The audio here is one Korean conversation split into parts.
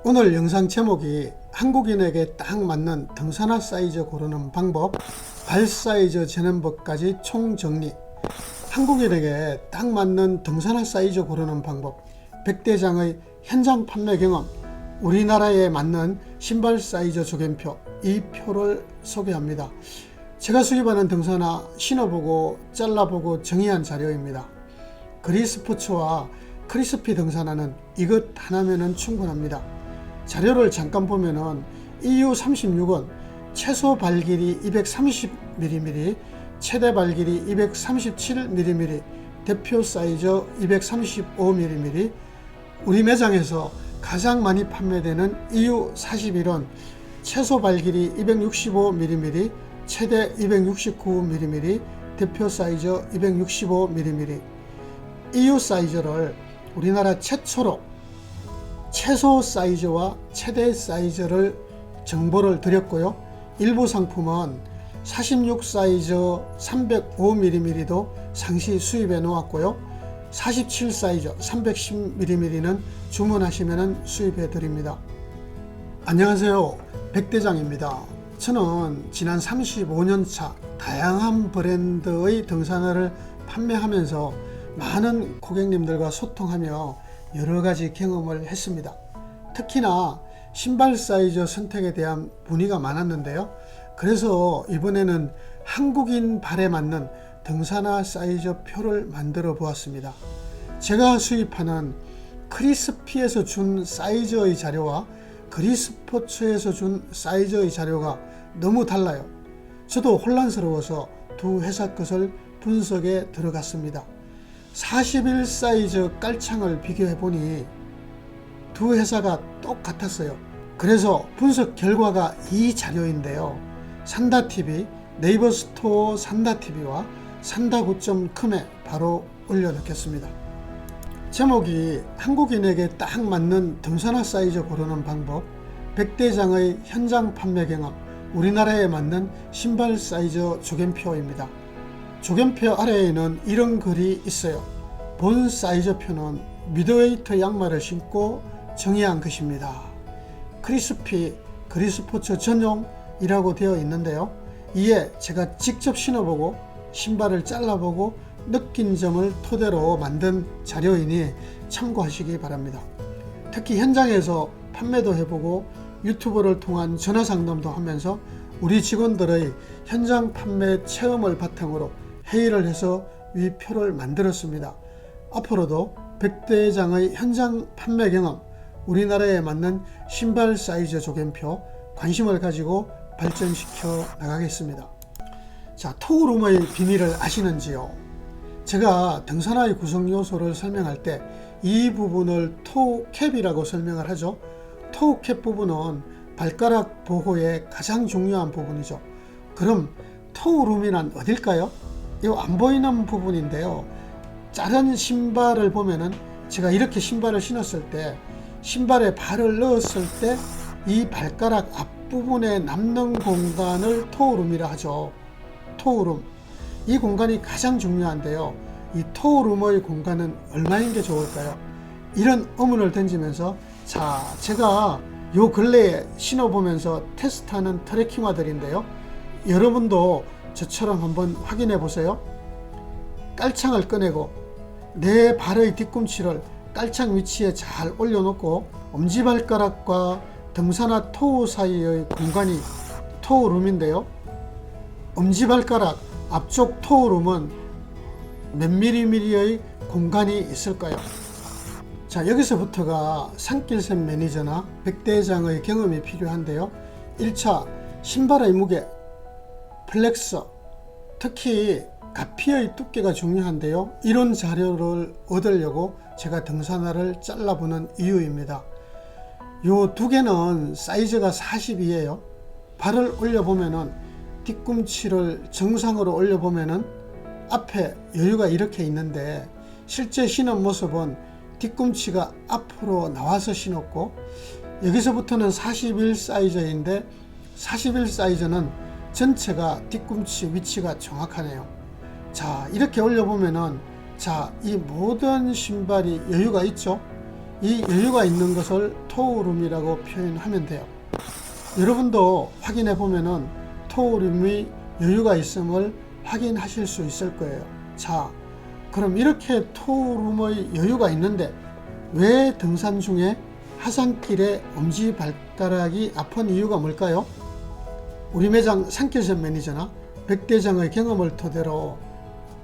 오늘 영상 제목이 한국인에게 딱 맞는 등산화 사이즈 고르는 방법, 발 사이즈 재는 법까지 총정리. 한국인에게 딱 맞는 등산화 사이즈 고르는 방법, 백대장의 현장 판매 경험, 우리나라에 맞는 신발 사이즈 조견표, 이 표를 소개합니다. 제가 수입하는 등산화 신어보고 잘라보고 정의한 자료입니다. 그리스포츠와 크리스피 등산화는 이것 하나면 충분합니다. 자료를 잠깐 보면은 EU36은 최소 발길이 230mm, 최대 발길이 237mm, 대표 사이즈 235mm, 우리 매장에서 가장 많이 판매되는 EU41은 최소 발길이 265mm, 최대 269mm, 대표 사이즈 265mm. EU 사이즈를 우리나라 최초로 최소 사이즈와 최대 사이즈를 정보를 드렸고요. 일부 상품은 46 사이즈 305mm도 상시 수입해 놓았고요. 47 사이즈 310mm는 주문하시면 수입해 드립니다. 안녕하세요, 백대장입니다. 저는 지난 35년차 다양한 브랜드의 등산화를 판매하면서 많은 고객님들과 소통하며 여러가지 경험을 했습니다. 특히나 신발 사이즈 선택에 대한 문의가 많았는데요. 그래서 이번에는 한국인 발에 맞는 등산화 사이즈 표를 만들어 보았습니다. 제가 수입하는 크리스피에서 준 사이즈의 자료와 그리스포츠에서 준 사이즈의 자료가 너무 달라요. 저도 혼란스러워서 두 회사 것을 분석에 들어갔습니다. 41 사이즈 깔창을 비교해 보니 두 회사가 똑같았어요. 그래서 분석 결과가 이 자료인데요. 산다TV, 네이버 스토어 산다TV와 산다9.com에 바로 올려놓겠습니다. 제목이 한국인에게 딱 맞는 등산화 사이즈 고르는 방법, 백대장의 현장 판매 경험, 우리나라에 맞는 신발 사이즈 조견표입니다. 조견표 아래에는 이런 글이 있어요. 본 사이즈표는 미드웨이트 양말을 신고 정의한 것입니다. 크리스피, 그리스포츠 전용이라고 되어 있는데요. 이에 제가 직접 신어보고 신발을 잘라보고 느낀 점을 토대로 만든 자료이니 참고하시기 바랍니다. 특히 현장에서 판매도 해보고 유튜브를 통한 전화 상담도 하면서 우리 직원들의 현장 판매 체험을 바탕으로 회의를 해서 위 표를 만들었습니다. 앞으로도 백대장의 현장 판매 경험, 우리나라에 맞는 신발 사이즈 조견표, 관심을 가지고 발전시켜 나가겠습니다. 자, 토우룸의 비밀을 아시는지요? 제가 등산화의 구성 요소를 설명할 때 이 부분을 토우캡이라고 설명을 하죠. 토우캡 부분은 발가락 보호에 가장 중요한 부분이죠. 그럼 토우룸이란 어딜까요? 이 안 보이는 부분인데요. 자른 신발을 보면은 제가 이렇게 신발을 신었을 때 신발에 발을 넣었을 때 이 발가락 앞부분에 남는 공간을 토우룸이라 하죠. 토우룸. 이 공간이 가장 중요한데요. 이 토우룸의 공간은 얼마인 게 좋을까요? 이런 의문을 던지면서 자, 제가 요 근래에 신어보면서 테스트하는 트레킹화들인데요. 여러분도 저처럼 한번 확인해 보세요. 깔창을 꺼내고 내 발의 뒤꿈치를 깔창 위치에 잘 올려놓고 엄지발가락과 등산화 토우 사이의 공간이 토우룸인데요. 엄지발가락 앞쪽 토우룸은 몇 미리미리의 공간이 있을까요? 자, 여기서부터가 산길샘 매니저나 백대장의 경험이 필요한데요. 1차 신발의 무게, 플렉서, 특히 가피의 두께가 중요한데요. 이런 자료를 얻으려고 제가 등산화를 잘라보는 이유입니다. 요 두 개는 사이즈가 40이에요. 발을 올려보면은 뒤꿈치를 정상으로 올려보면은 앞에 여유가 이렇게 있는데 실제 신은 모습은 뒤꿈치가 앞으로 나와서 신었고 여기서부터는 41 사이즈인데 41 사이즈는 전체가 뒤꿈치 위치가 정확하네요. 자, 이렇게 올려보면은 자, 이 모든 신발이 여유가 있죠. 이 여유가 있는 것을 토우룸이라고 표현하면 돼요. 여러분도 확인해 보면은 토우룸이 여유가 있음을 확인하실 수 있을 거예요. 자, 그럼 이렇게 토우룸의 여유가 있는데 왜 등산 중에 하산길에 엄지발가락이 아픈 이유가 뭘까요? 우리 매장 산길샘 매니저나 백대장의 경험을 토대로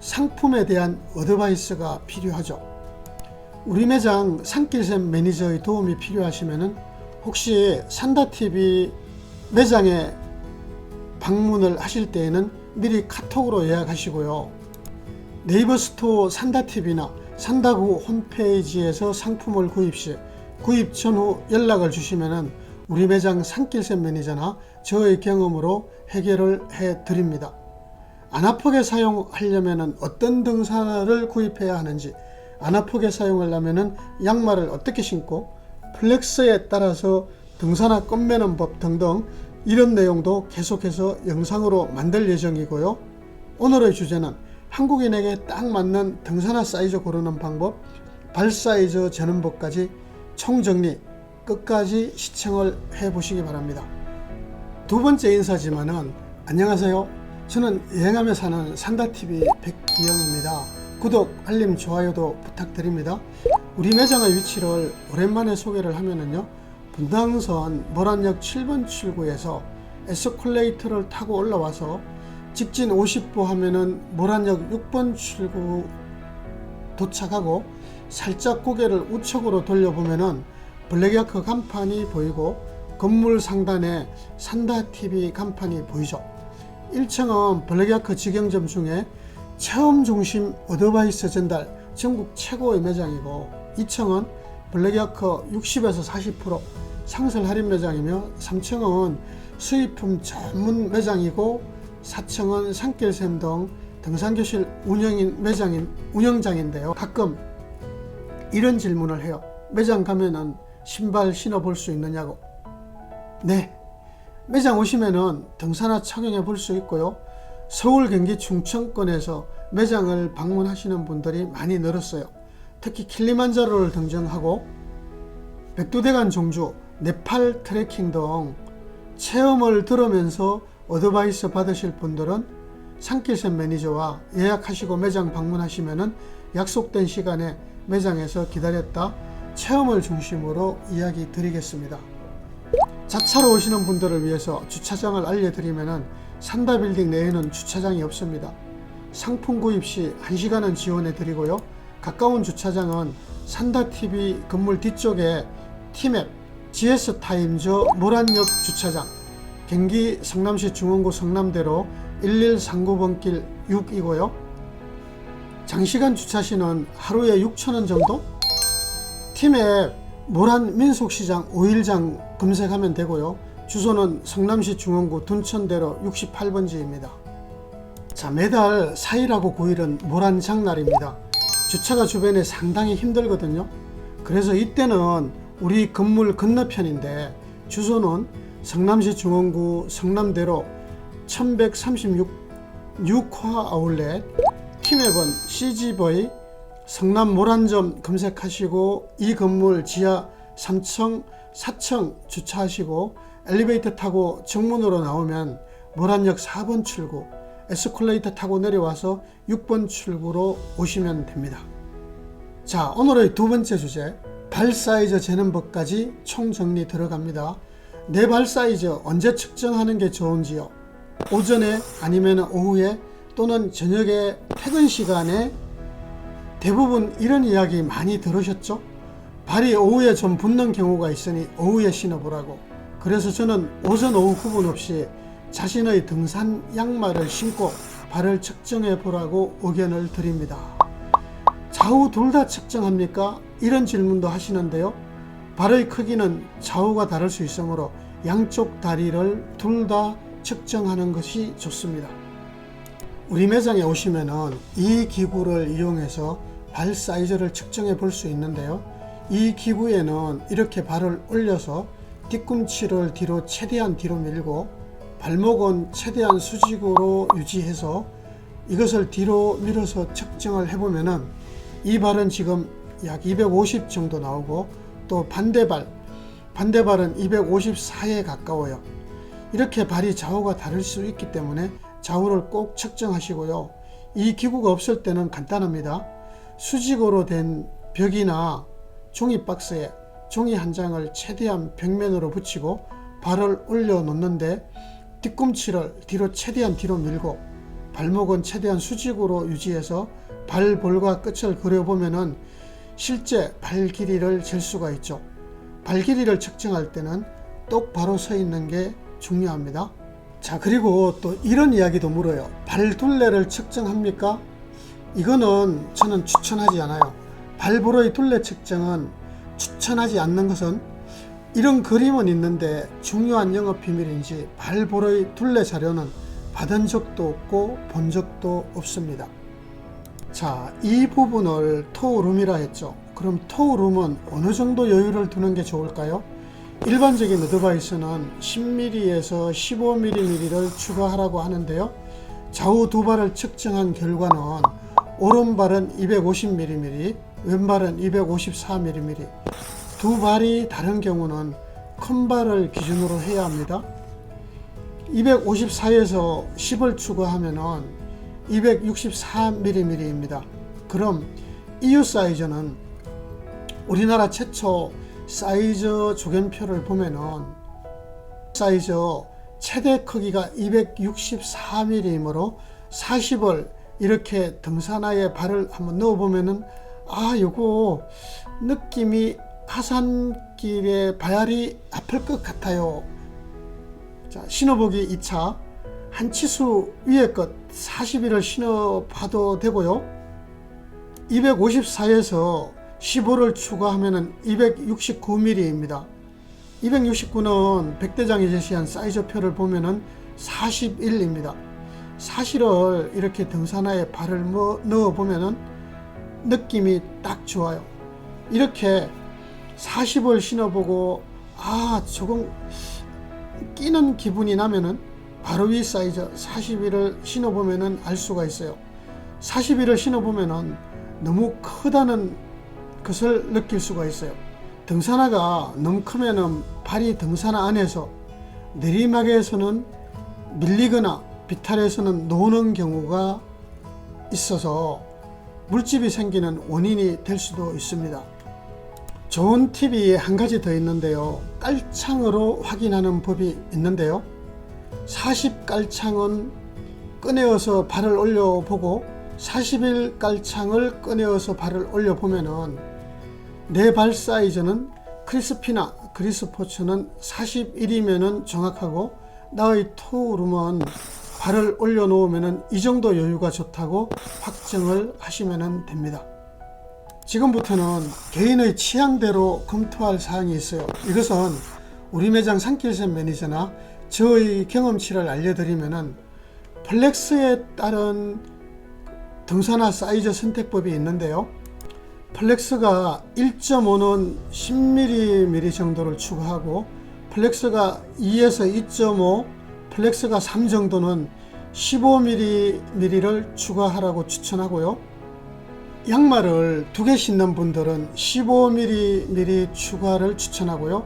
상품에 대한 어드바이스가 필요하죠. 우리 매장 산길샘 매니저의 도움이 필요하시면 혹시 산다TV 매장에 방문을 하실 때에는 미리 카톡으로 예약하시고요. 네이버 스토어 산다TV나 산다구 홈페이지에서 상품을 구입 시 구입 전후 연락을 주시면 우리 매장 산길샘 매니저나 저의 경험으로 해결을 해 드립니다. 안 아프게 사용하려면 어떤 등산화를 구입해야 하는지, 안 아프게 사용하려면 양말을 어떻게 신고, 플렉스에 따라서 등산화 끈매는 법 등등 이런 내용도 계속해서 영상으로 만들 예정이고요. 오늘의 주제는 한국인에게 딱 맞는 등산화 사이즈 고르는 방법, 발 사이즈 재는 법까지 총정리 끝까지 시청을 해 보시기 바랍니다. 두 번째 인사지만은 안녕하세요. 저는 여행하며 사는 산다TV 백기영입니다. 구독, 알림, 좋아요도 부탁드립니다. 우리 매장의 위치를 오랜만에 소개를 하면은요, 분당선 모란역 7번 출구에서 에스컬레이터를 타고 올라와서 직진 50보 하면은 모란역 6번 출구 도착하고 살짝 고개를 우측으로 돌려보면은 블랙야크 간판이 보이고 건물 상단에 산다TV 간판이 보이죠. 1층은 블랙야크 직영점 중에 체험 중심 어드바이스 전달 전국 최고의 매장이고, 2층은 블랙야크 60에서 40% 상설 할인 매장이며, 3층은 수입품 전문 매장이고, 4층은 산길샘 등 등산교실 운영장인데요. 가끔 이런 질문을 해요. 매장 가면은 신발 신어 볼 수 있느냐고. 네, 매장 오시면은 등산화 착용해 볼 수 있고요. 서울, 경기, 충청권에서 매장을 방문하시는 분들이 많이 늘었어요. 특히 킬리만자로를 등정하고 백두대간 종주, 네팔 트레킹 등 체험을 들으면서 어드바이스 받으실 분들은 산길샘 매니저와 예약하시고 매장 방문하시면은 약속된 시간에 매장에서 기다렸다 체험을 중심으로 이야기 드리겠습니다. 자차로 오시는 분들을 위해서 주차장을 알려드리면은 산다빌딩 내에는 주차장이 없습니다. 상품 구입 시 1시간은 지원해 드리고요. 가까운 주차장은 산다TV 건물 뒤쪽에 티맵, GS타임즈 모란역 주차장, 경기 성남시 중원구 성남대로 1139번길 6이고요. 장시간 주차 시는 하루에 6,000원 정도? 티맵 모란 민속시장 5일장 검색하면 되고요. 주소는 성남시 중원구 둔천대로 68번지입니다. 자, 매달 4일하고 9일은 모란 장날입니다. 주차가 주변에 상당히 힘들거든요. 그래서 이때는 우리 건물 건너편인데 주소는 성남시 중원구 성남대로 1136 6화 아울렛, 티맵은 CGV 성남 모란점 검색하시고 이 건물 지하 3층 4층 주차하시고 엘리베이터 타고 정문으로 나오면 모란역 4번 출구, 에스컬레이터 타고 내려와서 6번 출구로 오시면 됩니다. 자, 오늘의 두 번째 주제, 발 사이즈 재는 법까지 총정리 들어갑니다. 내 발 사이즈 언제 측정하는 게 좋은지요? 오전에 아니면 오후에 또는 저녁에 퇴근 시간에 대부분 이런 이야기 많이 들으셨죠? 발이 오후에 좀 붓는 경우가 있으니 오후에 신어보라고. 그래서 저는 오전 오후 구분 없이 자신의 등산 양말을 신고 발을 측정해 보라고 의견을 드립니다. 좌우 둘 다 측정합니까? 이런 질문도 하시는데요. 발의 크기는 좌우가 다를 수 있으므로 양쪽 다리를 둘 다 측정하는 것이 좋습니다. 우리 매장에 오시면은 이 기구를 이용해서 발 사이즈를 측정해 볼 수 있는데요. 이 기구에는 이렇게 발을 올려서 뒤꿈치를 뒤로 최대한 뒤로 밀고 발목은 최대한 수직으로 유지해서 이것을 뒤로 밀어서 측정을 해보면은 이 발은 지금 약 250 정도 나오고 또 반대발은 254에 가까워요. 이렇게 발이 좌우가 다를 수 있기 때문에 좌우를 꼭 측정하시고요. 이 기구가 없을 때는 간단합니다. 수직으로 된 벽이나 종이 박스에 종이 한 장을 최대한 벽면으로 붙이고 발을 올려 놓는데, 뒤꿈치를 최대한 뒤로 밀고 발목은 최대한 수직으로 유지해서 발볼과 끝을 그려보면은 실제 발 길이를 잴 수가 있죠. 발 길이를 측정할 때는 똑바로 서 있는 게 중요합니다. 자, 그리고 또 이런 이야기도 물어요. 발 둘레를 측정합니까? 이거는 저는 추천하지 않아요. 발볼의 둘레 측정은 추천하지 않는 것은, 이런 그림은 있는데 중요한 영업 비밀인지 발볼의 둘레 자료는 받은 적도 없고 본 적도 없습니다. 자, 이 부분을 토우룸이라 했죠. 그럼 토우룸은 어느 정도 여유를 두는 게 좋을까요? 일반적인 어드바이스는 10mm에서 15mm를 추가하라고 하는데요. 좌우 두 발을 측정한 결과는 오른발은 250mm, 왼발은 254mm, 두 발이 다른 경우는 큰 발을 기준으로 해야 합니다. 254에서 10을 추가하면 264mm입니다. 그럼 EU 사이즈는 우리나라 최초 사이즈 조견표를 보면은 사이즈 최대 크기가 264mm이므로 40을 이렇게 등산화에 발을 한번 넣어 보면은, 요거 느낌이 하산길에 발이 아플 것 같아요. 자, 신어보기 2차. 한 치수 위에 것 41을 신어봐도 되고요. 254에서 15를 추가하면 269mm입니다. 269는 백대장이 제시한 사이즈표를 보면 41입니다. 사실을 이렇게 등산화에 발을 넣어보면 느낌이 딱 좋아요. 이렇게 40을 신어보고 조금 끼는 기분이 나면은 바로 위 사이즈 41을 신어보면 알 수가 있어요. 41을 신어보면 너무 크다는 것을 느낄 수가 있어요. 등산화가 너무 크면 발이 등산화 안에서 내리막에서는 밀리거나 비탈에서는 노는 경우가 있어서 물집이 생기는 원인이 될 수도 있습니다. 좋은 팁이 한 가지 더 있는데요. 깔창으로 확인하는 법이 있는데요. 40 깔창은 꺼내어서 발을 올려보고 41 깔창을 꺼내어서 발을 올려보면은 내 발 사이즈는 크리스피나 그리스포츠는 41이면은 정확하고, 나의 토우룸은 발을 올려놓으면 이 정도 여유가 좋다고 확정을 하시면 됩니다. 지금부터는 개인의 취향대로 검토할 사항이 있어요. 이것은 우리 매장 산길샘 매니저나 저의 경험치를 알려드리면, 플렉스에 따른 등산화 사이즈 선택법이 있는데요. 플렉스가 1.5는 10mm 정도를 추가하고, 플렉스가 2에서 2.5, 플렉스가 3 정도는 15mm를 추가하라고 추천하고요. 양말을 2개 신는 분들은 15mm 추가를 추천하고요.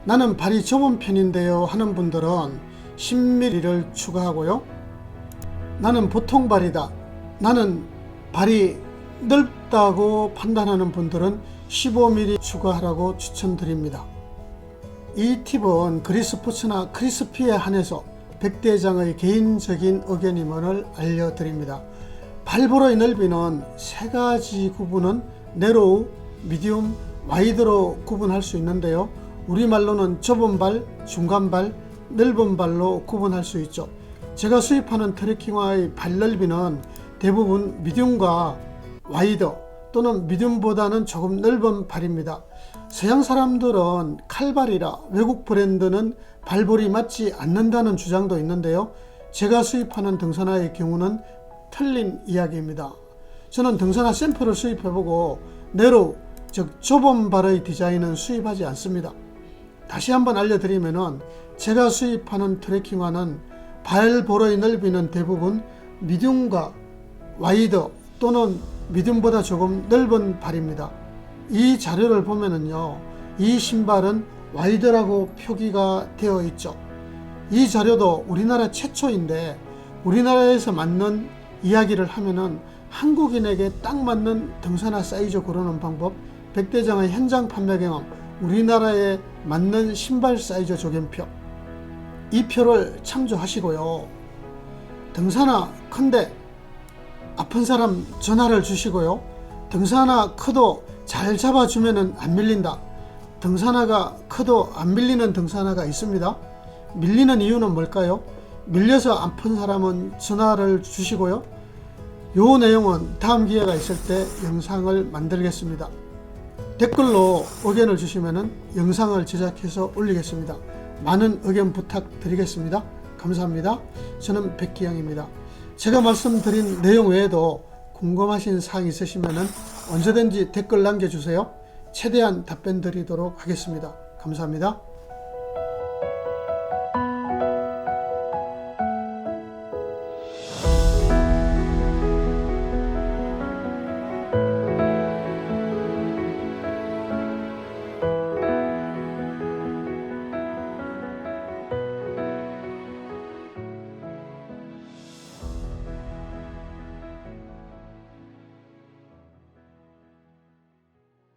나는 발이 좁은 편인데요 하는 분들은 10mm를 추가하고요. 나는 보통 발이다, 나는 발이 넓다고 판단하는 분들은 15mm 추가하라고 추천드립니다. 이 팁은 그리스포츠나 크리스피에 한해서 백대장의 개인적인 의견임을 알려드립니다. 발볼의 넓이는 세 가지 구분은 내로우, 미디움, 와이드로 구분할 수 있는데요. 우리말로는 좁은 발, 중간 발, 넓은 발로 구분할 수 있죠. 제가 수입하는 트레킹화의 발 넓이는 대부분 미디움과 와이드 또는 미디움보다는 조금 넓은 발입니다. 서양 사람들은 칼발이라 외국 브랜드는 발볼이 맞지 않는다는 주장도 있는데요. 제가 수입하는 등산화의 경우는 틀린 이야기입니다. 저는 등산화 샘플을 수입해보고 내로우, 즉 좁은 발의 디자인은 수입하지 않습니다. 다시 한번 알려드리면, 제가 수입하는 트레킹화는 발볼의 넓이는 대부분 미디움과 와이드 또는 미디움보다 조금 넓은 발입니다. 이 자료를 보면은요, 이 신발은 와이드라고 표기가 되어 있죠. 이 자료도 우리나라 최초인데 우리나라에서 맞는 이야기를 하면은 한국인에게 딱 맞는 등산화 사이즈 고르는 방법, 백대장의 현장 판매 경험, 우리나라에 맞는 신발 사이즈 조견표, 이 표를 참조하시고요. 등산화 큰데 아픈 사람 전화를 주시고요. 등산화 커도 잘 잡아주면은 안 밀린다. 등산화가 커도 안 밀리는 등산화가 있습니다. 밀리는 이유는 뭘까요? 밀려서 아픈 사람은 전화를 주시고요. 요 내용은 다음 기회가 있을 때 영상을 만들겠습니다. 댓글로 의견을 주시면 영상을 제작해서 올리겠습니다. 많은 의견 부탁드리겠습니다. 감사합니다. 저는 백기영입니다. 제가 말씀드린 내용 외에도 궁금하신 사항 있으시면 언제든지 댓글 남겨주세요. 최대한 답변 드리도록 하겠습니다. 감사합니다.